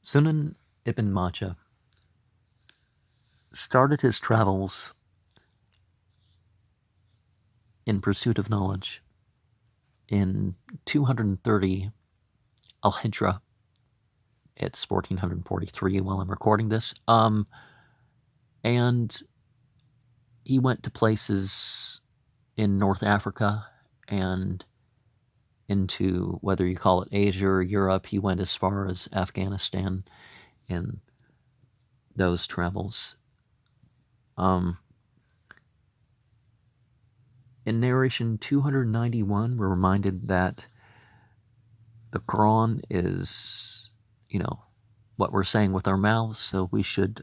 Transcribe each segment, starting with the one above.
Sunan Ibn Majah started his travels in pursuit of knowledge in 230 Al-Hijra. It's 1443 while I'm recording this. And he went to places in North Africa and into, whether you call it Asia or Europe, he went as far as Afghanistan in those travels. In narration 291, we're reminded that the Quran is, what we're saying with our mouths, so we should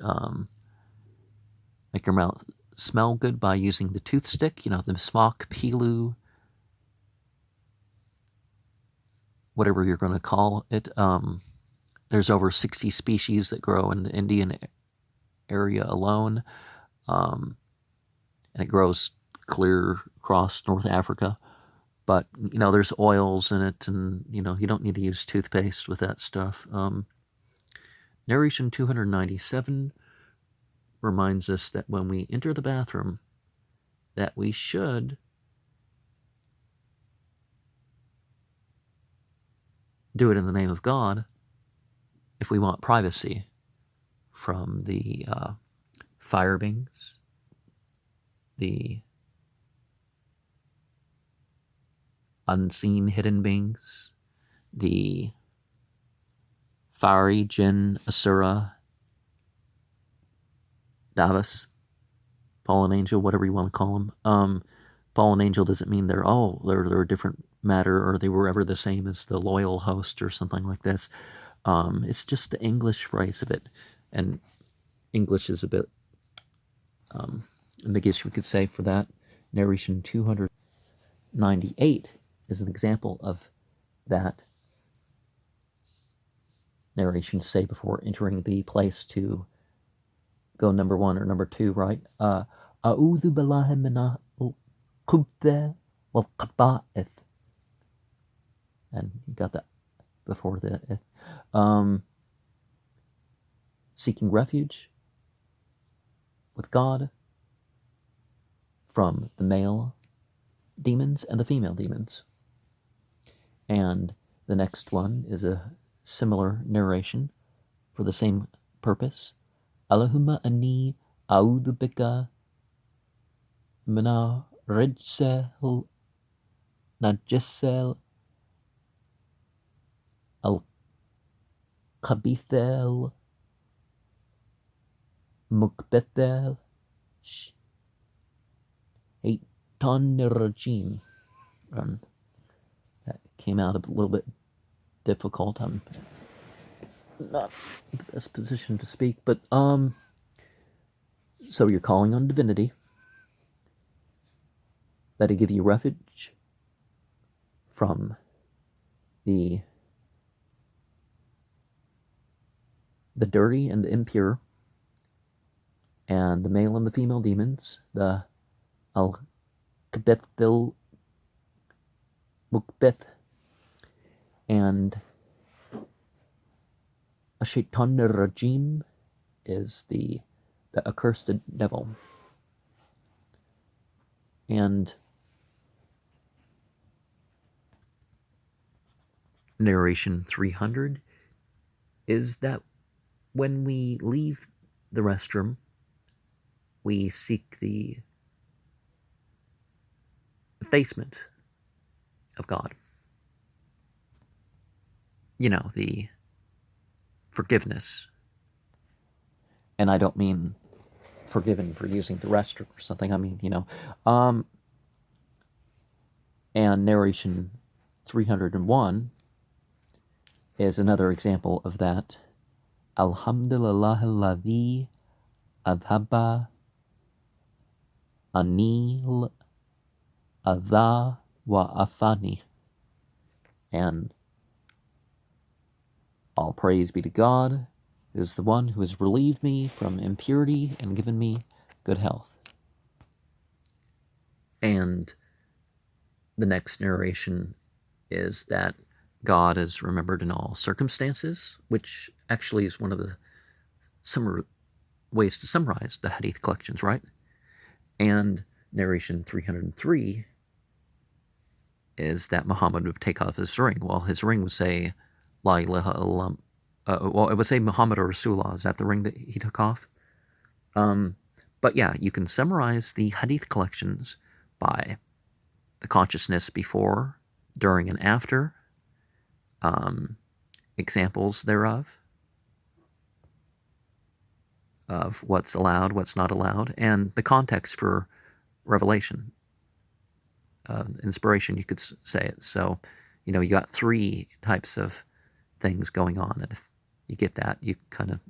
make our mouth smell good by using the toothstick, the mismak, pilu, whatever you're going to call it. There's over 60 species that grow in the Indian area alone, and it grows clear across North Africa. But, there's oils in it, and, you don't need to use toothpaste with that stuff. Narration 297 reminds us that when we enter the bathroom, that we should do it in the name of God if we want privacy from the fire beings, the unseen hidden beings, the fiery jinn, asura, Davas, fallen angel, whatever you want to call them. Fallen angel doesn't mean they're a different matter or they were ever the same as the loyal host or something like this. It's just the English phrase of it, and English is a bit ambiguous, we could say, for that. Narration 298 is an example of that narration to say before entering the place to go number one or number two, right? A'udhu billahi minal khubthi wal khaba'ith. And you got that before the seeking refuge with God from the male demons and the female demons. And the next one is a similar narration for the same purpose. Allahumma anni a'udhu bika mina rijsal najissal al-khabithal mukbethal shaitanir rajim. That came out a little bit difficult. I'm not in the best position to speak, but so you're calling on divinity that he give you refuge from the dirty and the impure, and the male and the female demons, the al-kabethil mukbeth, and a shaitanir rajim is the accursed devil. And narration 300 is that when we leave the restroom, we seek the effacement of God. The forgiveness. And I don't mean forgiven for using the restroom or something. I mean, and narration 301 is another example of that. Alhamdulillah alladhi adhaba anil adha wa afani. And all praise be to God, who is the one who has relieved me from impurity and given me good health. And the next narration is that God is remembered in all circumstances, which actually is one of the ways to summarize the hadith collections, right? And narration 303 is that Muhammad would take off his ring. Well, his ring would say, La ilaha illallah. Well, it would say Muhammad or Rasulullah. Is that the ring that he took off? But yeah, you can summarize the hadith collections by the consciousness before, during, and after, examples thereof, of what's allowed, what's not allowed, and the context for revelation. Inspiration, you could say it. So, you got three types of things going on, and if you get that, you kind of